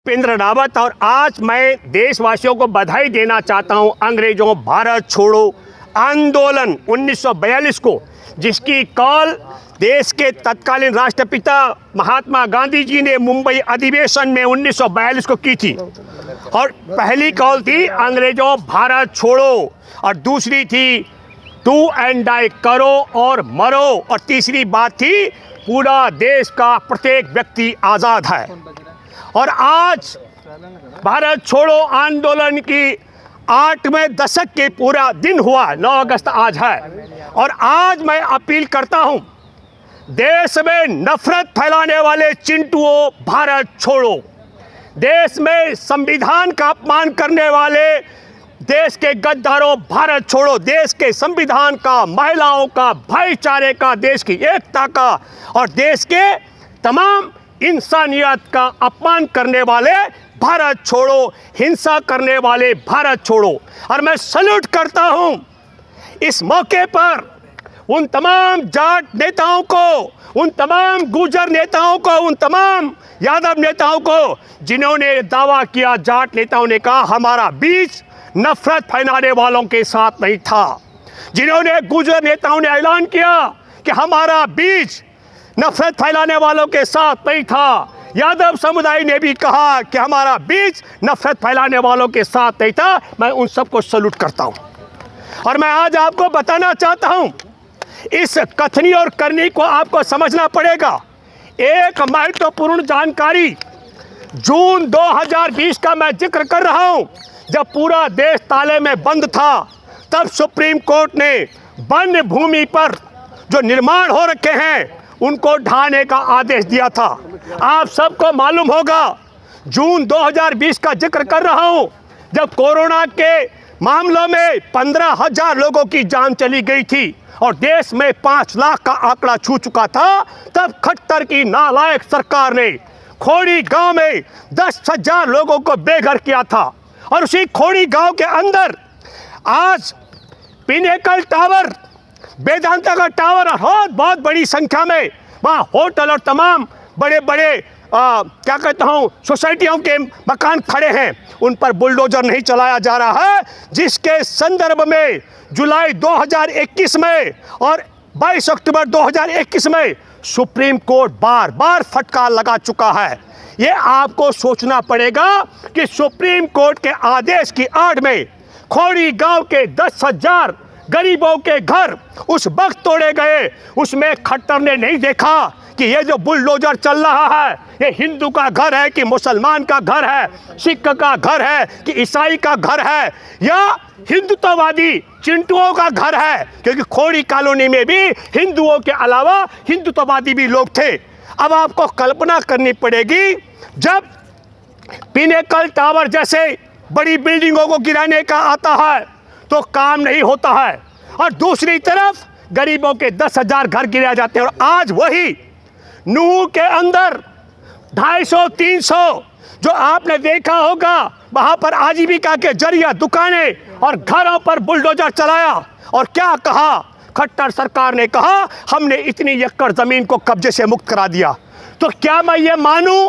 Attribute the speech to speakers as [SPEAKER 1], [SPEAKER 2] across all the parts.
[SPEAKER 1] उपेंद्र रावत और आज मैं देशवासियों को बधाई देना चाहता हूं अंग्रेजों भारत छोड़ो आंदोलन 1942 को, जिसकी कॉल देश के तत्कालीन राष्ट्रपिता महात्मा गांधी जी ने मुंबई अधिवेशन में 1942 को की थी। और पहली कॉल थी अंग्रेजों भारत छोड़ो और दूसरी थी डू एंड डाई, करो और मरो, और तीसरी बात थी पूरा देश का प्रत्येक व्यक्ति आज़ाद है। और आज भारत छोड़ो आंदोलन की 8वें दशक के पूरा दिन हुआ, 9 अगस्त आज है। और आज मैं अपील करता हूं, देश में नफरत फैलाने वाले चिंटुओं भारत छोड़ो, देश में संविधान का अपमान करने वाले देश के गद्दारों भारत छोड़ो, देश के संविधान का, महिलाओं का, भाईचारे का, देश की एकता का और देश के तमाम इंसानियत का अपमान करने वाले भारत छोड़ो, हिंसा करने वाले भारत छोड़ो। और मैं सल्यूट करता हूं इस मौके पर उन तमाम जाट नेताओं को, उन तमाम गुर्जर नेताओं को, उन तमाम यादव नेताओं को जिन्होंने दावा किया, जाट नेताओं ने कहा हमारा बीच नफरत फैलाने वालों के साथ नहीं था, जिन्होंने गुर्जर नेताओं ने ऐलान किया कि हमारा बीच नफरत फैलाने वालों के साथ नहीं था, यादव समुदाय ने भी कहा कि हमारा बीच नफरत फैलाने वालों के साथ नहीं था। मैं उन सबको सल्यूट करता हूं। और मैं आज आपको बताना चाहता हूं, इस कथनी और करनी को आपको समझना पड़ेगा। एक महत्वपूर्ण जानकारी जून 2020 का मैं जिक्र कर रहा हूं, जब पूरा देश ताले में बंद था, तब सुप्रीम कोर्ट ने वन भूमि पर जो निर्माण हो रखे हैं उनको ढाने का आदेश दिया था। आप सबको मालूम होगा, जून 2020 का जिक्र कर रहा हूं, जब कोरोना के मामलों में 15,000 लोगों की जान चली गई थी और देश में 5 लाख का आंकड़ा छू चुका था, तब खट्टर की नालायक सरकार ने खोड़ी गांव में 10,000 लोगों को बेघर किया था। और उसी खोड़ी गांव के अंदर आज पिनेकल टावर, वेदांता का टावर और बहुत बड़ी संख्या में वहाँ होटल और तमाम बड़े बड़े क्या कहता हूँ सोसाइटियों के मकान खड़े हैं, उन पर बुलडोजर नहीं चलाया जा रहा है, जिसके संदर्भ में जुलाई 2021 में और 22 अक्टूबर 2021 में सुप्रीम कोर्ट बार बार फटकार लगा चुका है। ये आपको सोचना पड़ेगा कि सुप्रीम कोर्ट के आदेश की आड़ में खोड़ी गांव के 10,000 गरीबों के घर उस वक्त तोड़े गए, उसमें खट्टर ने नहीं देखा कि ये जो बुलडोजर चल रहा है ये हिंदू का घर है कि मुसलमान का घर है, सिख का घर है कि ईसाई का घर है, या हिंदुत्ववादी चिंटुओं का घर है, क्योंकि खोड़ी कॉलोनी में भी हिंदुओं के अलावा हिंदुत्ववादी भी लोग थे। अब आपको कल्पना करनी पड़ेगी, जब पिनेकल टावर जैसे बड़ी बिल्डिंगों को गिराने का आता है तो काम नहीं होता है, और दूसरी तरफ गरीबों के 10,000 घर गिराए जाते हैं। और आज वही नूह के अंदर 250-300 जो आपने देखा होगा, वहाँ पर आजीविका के जरिए दुकानें और घरों पर बुलडोजर चलाया, और क्या कहा खट्टर सरकार ने, कहा हमने इतनी एकड़ ज़मीन को कब्जे से मुक्त करा दिया। तो क्या मैं ये मानूं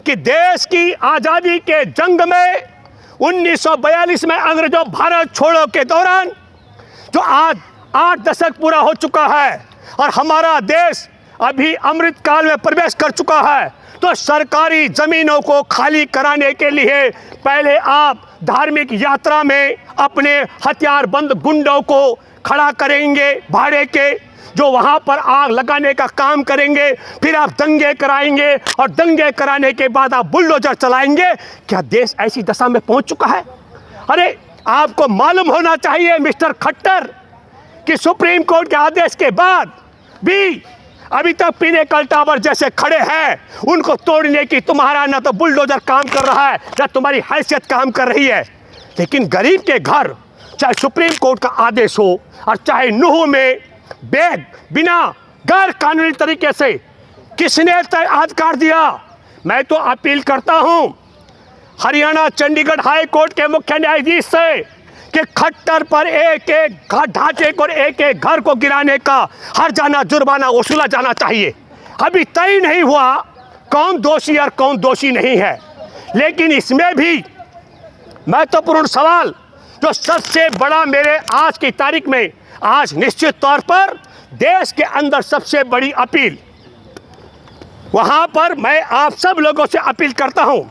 [SPEAKER 1] कि देश की आज़ादी के जंग में 1942 में अंग्रेजों भारत छोड़ो के दौरान जो आज 8 दशक पूरा हो चुका है और हमारा देश अभी अमृत काल में प्रवेश कर चुका है, तो सरकारी ज़मीनों को खाली कराने के लिए पहले आप धार्मिक यात्रा में अपने हथियारबंद गुंडों को खड़ा करेंगे भाड़े के, जो वहाँ पर आग लगाने का काम करेंगे, फिर आप दंगे कराएंगे और दंगे कराने के बाद आप बुलडोजर चलाएंगे। क्या देश ऐसी दशा में पहुँच चुका है? अरे आपको मालूम होना चाहिए मिस्टर खट्टर कि सुप्रीम कोर्ट के आदेश के बाद भी अभी तक पिनेकल टावर जैसे खड़े हैं, उनको तोड़ने की तुम्हारा ना तो बुलडोजर काम कर रहा है ना तुम्हारी हैसियत काम कर रही है। लेकिन गरीब के घर, चाहे सुप्रीम कोर्ट का आदेश हो और चाहे नूह में बैग बिना गैर कानूनी तरीके से किसने अधिकार दिया, मैं तो अपील करता हूं हरियाणा चंडीगढ़ हाई कोर्ट के मुख्य न्यायाधीश से कि खट्टर पर एक एक ढांचे को, एक एक घर को गिराने का हर जाना जुर्माना वसूला जाना चाहिए। अभी तय नहीं हुआ कौन दोषी और कौन दोषी नहीं है, लेकिन इसमें भी महत्वपूर्ण सवाल जो सबसे बड़ा मेरे आज की तारीख में, आज निश्चित तौर पर देश के अंदर सबसे बड़ी अपील, वहाँ पर मैं आप सब लोगों से अपील करता हूँ,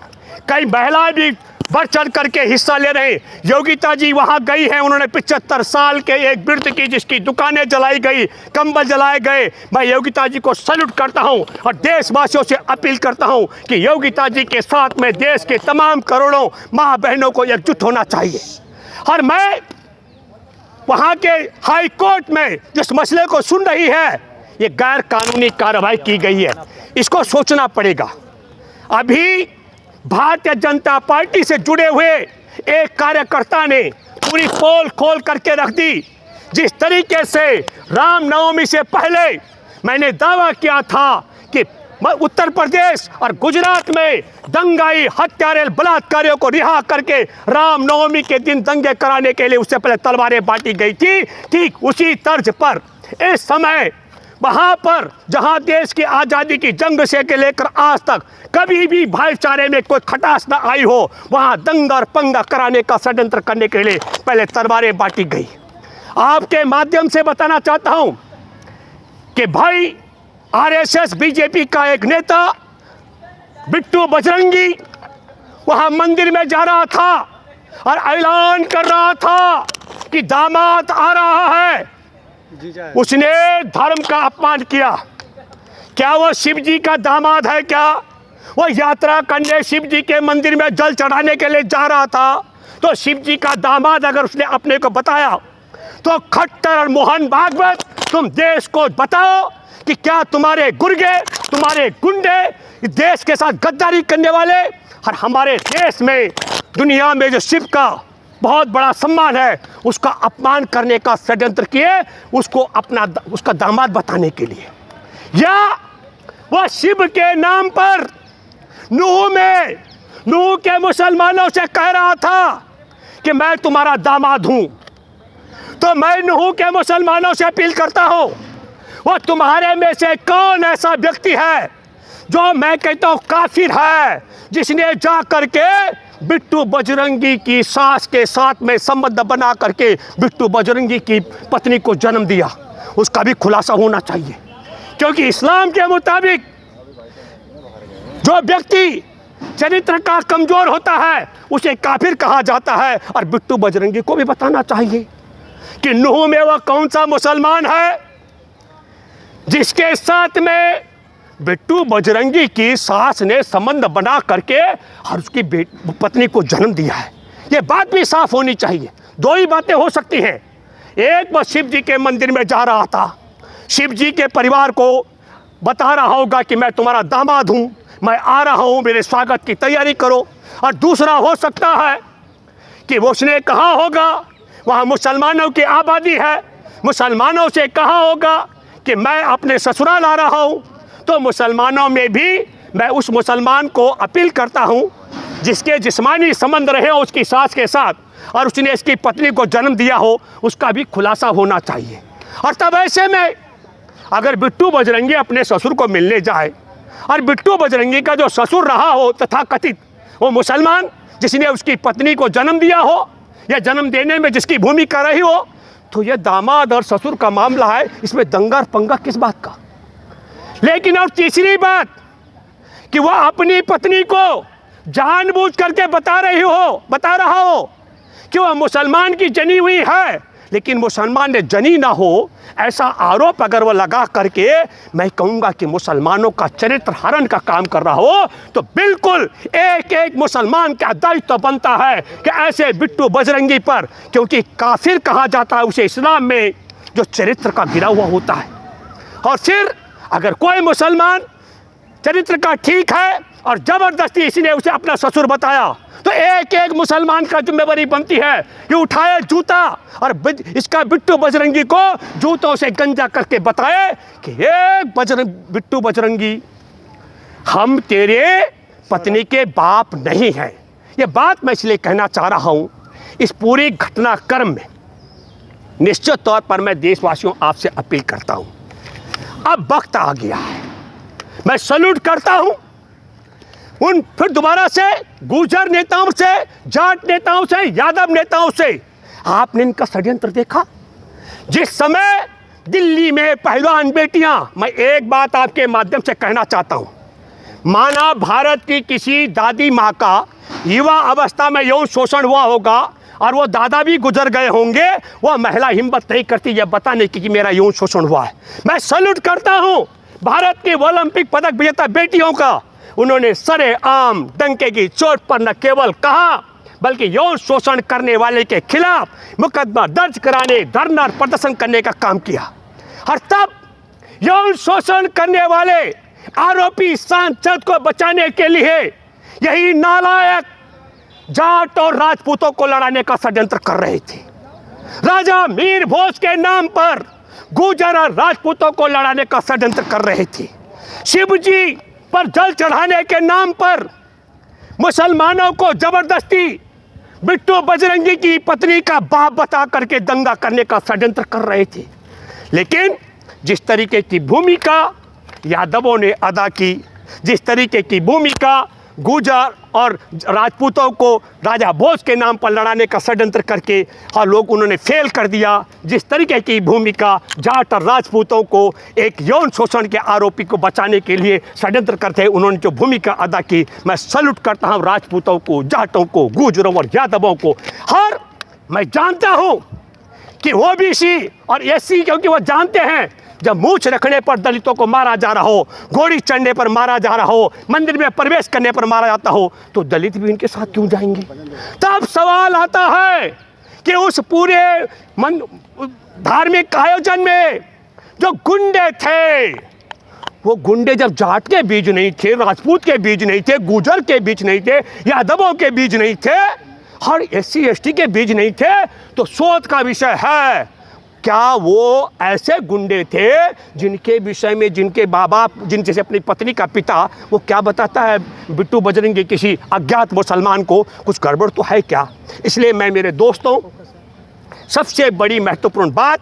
[SPEAKER 1] कई महिलाएं भी बढ़ चढ़ करके हिस्सा ले रहे हैं। योगिता जी वहाँ गई हैं, उन्होंने 75 साल के एक वृद्ध की जिसकी दुकानें जलाई गई, कंबल जलाए गए, मैं योगिता जी को सैल्यूट करता हूँ और देशवासियों से अपील करता हूँ कि योगिता जी के साथ में देश के तमाम करोड़ों माँ बहनों को एकजुट होना चाहिए। और मैं वहाँ के हाई कोर्ट में जिस मसले को सुन रही है, ये गैर कानूनी कार्रवाई की गई है, इसको सोचना पड़ेगा। अभी भारतीय जनता पार्टी से जुड़े हुए एक कार्यकर्ता ने पूरी पोल खोल करके रख दी। जिस तरीके से रामनवमी से पहले मैंने दावा किया था कि उत्तर प्रदेश और गुजरात में दंगाई हत्यारे बलात्कारियों को रिहा करके रामनवमी के दिन दंगे कराने के लिए उससे पहले तलवारें बांटी गई थी, ठीक उसी तर्ज पर इस समय वहाँ पर जहाँ देश की आज़ादी की जंग से के लेकर आज तक कभी भी भाईचारे में कोई खटास न आई हो, वहाँ दंगा और पंगा कराने का षड्यंत्र करने के लिए पहले तलवारें बांटी गई। आपके माध्यम से बताना चाहता हूँ कि भाई आरएसएस बीजेपी का एक नेता बिट्टू बजरंगी वहाँ मंदिर में जा रहा था और ऐलान कर रहा था कि दामाद आ रहा है। उसने धर्म का अपमान किया। क्या वो शिव जी का दामाद है? क्या वो यात्रा करने शिव जी के मंदिर में जल चढ़ाने के लिए जा रहा था? तो शिव जी का दामाद अगर उसने अपने को बताया तो खट्टर और मोहन भागवत, तुम देश को बताओ कि क्या तुम्हारे गुर्गे, तुम्हारे गुंडे देश के साथ गद्दारी करने वाले और हमारे देश में दुनिया में जो शिव का बहुत बड़ा सम्मान है उसका अपमान करने का षड्यंत्र किए, उसको उसका दामाद बताने के लिए। या वह शिव के नाम पर नूह के मुसलमानों से कह रहा था कि मैं तुम्हारा दामाद हूं। तो मैं नूह के मुसलमानों से अपील करता हूं, वो तुम्हारे में से कौन ऐसा व्यक्ति है जो मैं कहता हूं काफिर है, जिसने जा करके बिट्टू बजरंगी की सास के साथ में संबंध बना करके बिट्टू बजरंगी की पत्नी को जन्म दिया? उसका भी खुलासा होना चाहिए, क्योंकि इस्लाम के मुताबिक जो व्यक्ति चरित्र का कमजोर होता है उसे काफिर कहा जाता है। और बिट्टू बजरंगी को भी बताना चाहिए कि नूह में वह कौन सा मुसलमान है जिसके साथ में बिट्टू बजरंगी की सास ने संबंध बना करके और उसकी पत्नी को जन्म दिया है। ये बात भी साफ होनी चाहिए। दो ही बातें हो सकती हैं, एक वह शिव जी के मंदिर में जा रहा था, शिव जी के परिवार को बता रहा होगा कि मैं तुम्हारा दामाद हूँ, मैं आ रहा हूँ, मेरे स्वागत की तैयारी करो। और दूसरा हो सकता है कि वो उसने कहा होगा, वहाँ मुसलमानों की आबादी है, मुसलमानों से कहा होगा कि मैं अपने ससुराल आ रहा हूँ। तो मुसलमानों में भी मैं उस मुसलमान को अपील करता हूँ जिसके जिस्मानी संबंध रहे हो उसकी सास के साथ और उसने इसकी पत्नी को जन्म दिया हो, उसका भी खुलासा होना चाहिए। और तब ऐसे में अगर बिट्टू बजरंगी अपने ससुर को मिलने जाए और बिट्टू बजरंगी का जो ससुर रहा हो तथा कथित वो मुसलमान जिसने उसकी पत्नी को जन्म दिया हो या जन्म देने में जिसकी भूमिका रही हो, तो ये दामाद और ससुर का मामला है, इसमें दंगा और पंगा किस बात का? लेकिन और तीसरी बात कि वह अपनी पत्नी को जानबूझ करके बता रहा हो कि वह मुसलमान की जनी हुई है, लेकिन मुसलमान ने जनी ना हो, ऐसा आरोप अगर वह लगा करके मैं कहूँगा कि मुसलमानों का चरित्र हरण का काम कर रहा हो, तो बिल्कुल एक एक मुसलमान का दायित्व बनता है कि ऐसे बिट्टू बजरंगी पर, क्योंकि काफिर कहा जाता है उसे इस्लाम में जो चरित्र का गिरा हुआ होता है। और फिर अगर कोई मुसलमान चरित्र का ठीक है और ज़बरदस्ती इसने उसे अपना ससुर बताया, तो एक एक मुसलमान का जिम्मेवारी बनती है कि उठाए जूता और इसका बिट्टू बजरंगी को जूतों से गंजा करके बताए कि ये बिट्टू बजरंगी, हम तेरे पत्नी के बाप नहीं हैं। ये बात मैं इसलिए कहना चाह रहा हूँ, इस पूरी घटनाक्रम में निश्चित तौर पर मैं देशवासियों आपसे अपील करता हूँ, अब वक्त आ गया है। मैं सैल्यूट करता हूँ उन फिर दोबारा से गुर्जर नेताओं से, जाट नेताओं से, यादव नेताओं से आपने इनका षड्यंत्र देखा। जिस समय दिल्ली में पहलवान बेटियां, मैं एक बात आपके माध्यम से कहना चाहता हूं, माना भारत की किसी दादी माँ का युवा अवस्था में यौन शोषण हुआ होगा और वो दादा भी गुजर गए होंगे, वह महिला हिम्मत नहीं करती यह बताने की कि मेरा यौन शोषण हुआ है। मैं सैल्यूट करता हूं भारत के ओलंपिक पदक विजेता बेटियों का। उन्होंने सरेआम डंके की चोट पर न केवल कहा बल्कि यौन शोषण करने वाले के खिलाफ मुकदमा दर्ज कराने, धरना प्रदर्शन करने का काम किया। और तब यौन शोषण करने वाले आरोपी सांसद को बचाने के लिए यही नालायक जाट और राजपूतों को लड़ाने का षड्यंत्र कर रहे थे। राजा मीर भोज के नाम पर गुर्जर और राजपूतों को लड़ाने का षड्यंत्र कर रहे थे। शिव जी पर जल चढ़ाने के नाम पर मुसलमानों को जबरदस्ती बिट्टू बजरंगी की पत्नी का बाप बता करके दंगा करने का षड्यंत्र कर रहे थे। लेकिन जिस तरीके की भूमिका यादवों ने अदा की, जिस तरीके की भूमिका गुर्जर और राजपूतों को राजा भोज के नाम पर लड़ाने का षड्यंत्र करके और लोग उन्होंने फेल कर दिया, जिस तरीके की भूमिका जाट और राजपूतों को एक यौन शोषण के आरोपी को बचाने के लिए षड्यंत्र करते उन्होंने जो भूमिका अदा की, मैं सैल्यूट करता हूं राजपूतों को, जाटों को, गुर्जरों और यादवों को। और मैं जानता हूं कि ओबीसी और एससी, क्योंकि वो जानते हैं जब मूछ रखने पर दलितों को मारा जा रहा हो, घोड़ी चढ़ने पर मारा जा रहा हो, मंदिर में प्रवेश करने पर मारा जाता हो, तो दलित भी इनके साथ क्यों जाएंगे। तब सवाल आता है कि उस पूरे धार्मिक आयोजन में जो गुंडे थे, वो गुंडे जब जाट के बीच नहीं थे, राजपूत के बीच नहीं थे, गुर्जर के बीच नहीं थे, यादवों के बीच नहीं थे और एससी एसटी के बीच नहीं थे, तो शोध का विषय है क्या वो ऐसे गुंडे थे जिनके विषय में जिनके बाबा, जिन जैसे अपनी पत्नी का पिता, वो क्या बताता है बिट्टू बजरंगी किसी अज्ञात मुसलमान को, कुछ गड़बड़ तो है क्या। इसलिए मैं मेरे दोस्तों, सबसे बड़ी महत्वपूर्ण बात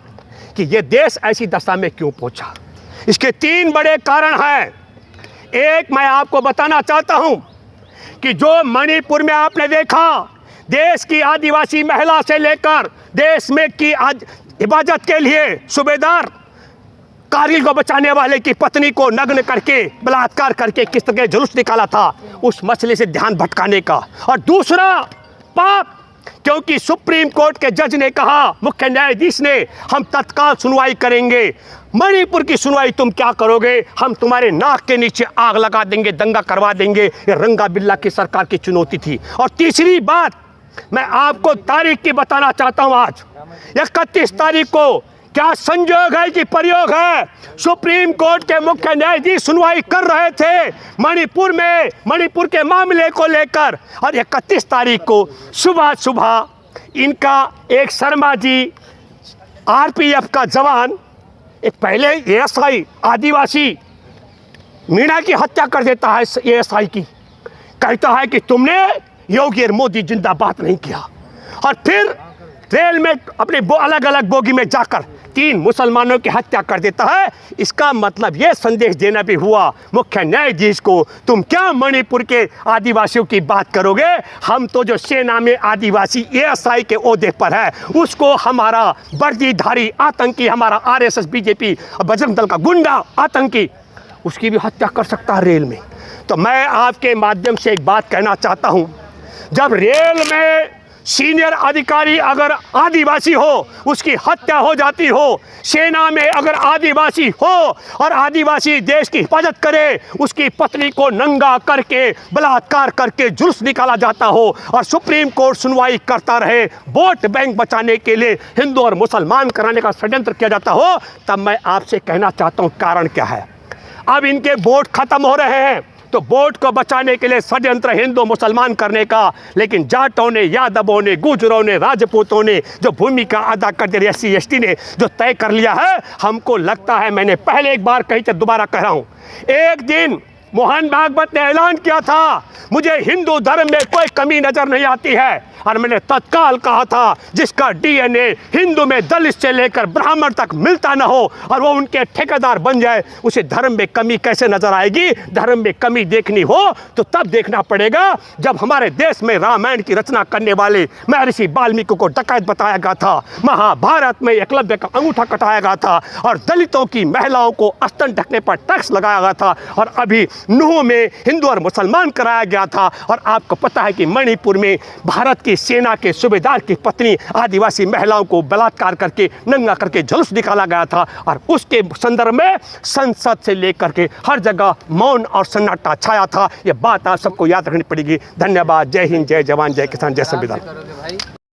[SPEAKER 1] कि ये देश ऐसी दशा में क्यों पहुंचा, इसके 3 बड़े कारण हैं। एक, मैं आपको बताना चाहता हूं कि जो मणिपुर में आपने देखा, देश की आदिवासी महिला से लेकर देश में की आज हिफाजत के लिए सूबेदार कारगिल को बचाने वाले की पत्नी को नग्न करके बलात्कार करके किस तरह जुलूस निकाला था, उस मसले से ध्यान भटकाने का। और दूसरा पाप, क्योंकि सुप्रीम कोर्ट के जज ने कहा, मुख्य न्यायाधीश ने, हम तत्काल सुनवाई करेंगे, मणिपुर की सुनवाई तुम क्या करोगे, हम तुम्हारे नाक के नीचे आग लगा देंगे, दंगा करवा देंगे। ये रंगा बिल्ला की सरकार की चुनौती थी। और तीसरी बात मैं आपको तारीख की बताना चाहता हूं, आज 31 तारीख को क्या संयोग है कि प्रयोग है, सुप्रीम कोर्ट के मुख्य न्यायाधीश सुनवाई कर रहे थे मणिपुर में, मणिपुर के मामले को लेकर। और 31 तारीख को सुबह सुबह इनका एक शर्मा जी आरपीएफ का जवान, एक पहले एएसआई आदिवासी मीणा की हत्या कर देता है एएसआई की, कहता है कि तुमने योगी और मोदी जिंदाबाद नहीं किया। और फिर रेल में अपने अलग अलग बोगी में जाकर 3 मुसलमानों की हत्या कर देता है। इसका मतलब ये संदेश देना भी हुआ मुख्य न्यायाधीश को, तुम क्या मणिपुर के आदिवासियों की बात करोगे, हम तो जो सेना में आदिवासी एएसआई के ओहदे पर है उसको हमारा वर्दीधारी आतंकी, हमारा आरएसएस बीजेपी बजरंग दल का गुंडा आतंकी, उसकी भी हत्या कर सकता है रेल में। तो मैं आपके माध्यम से एक बात कहना चाहता हूँ, जब रेल में सीनियर अधिकारी अगर आदिवासी हो, उसकी हत्या हो जाती हो, सेना में अगर आदिवासी हो और आदिवासी देश की हिफाजत करे, उसकी पत्नी को नंगा करके बलात्कार करके जुलूस निकाला जाता हो और सुप्रीम कोर्ट सुनवाई करता रहे, वोट बैंक बचाने के लिए हिंदू और मुसलमान कराने का षड्यंत्र किया जाता हो, तब मैं आपसे कहना चाहता हूँ कारण क्या है। अब इनके वोट खत्म हो रहे हैं, तो वोट को बचाने के लिए षड्यंत्र हिंदू मुसलमान करने का, लेकिन जाटों ने, यादवों ने, गुर्जरों ने, राजपूतों ने जो भूमिका अदा कर दी, एससी एसटी ने जो तय कर लिया है, हमको लगता है, मैंने पहले एक बार कही थी, दोबारा कह रहा हूँ, एक दिन मोहन भागवत ने ऐलान किया था, मुझे हिंदू धर्म में कोई कमी नजर नहीं आती है, और मैंने तत्काल कहा था जिसका डीएनए हिंदू में दलित से लेकर ब्राह्मण तक मिलता न हो और वो उनके ठेकेदार बन जाए, उसे धर्म में कमी कैसे नजर आएगी। धर्म में कमी देखनी हो तो तब देखना पड़ेगा जब हमारे देश में रामायण की रचना करने वाले महर्षि वाल्मीकि को डकैत बताया गया था, महाभारत में एकलव्य का अंगूठा कटाया गया था, और दलितों की महिलाओं को स्तन ढकने पर टैक्स लगाया गया था, और अभी नूह में हिंदू और मुसलमान कराया गया था। और आपको पता है कि मणिपुर में भारत की सेना के सूबेदार की पत्नी आदिवासी महिलाओं को बलात्कार करके नंगा करके जुलूस निकाला गया था, और उसके संदर्भ में संसद से लेकर के हर जगह मौन और सन्नाटा छाया था। यह बात आप सबको याद रखनी पड़ेगी। धन्यवाद। जय हिंद, जय जवान, जय किसान, जय संविधान।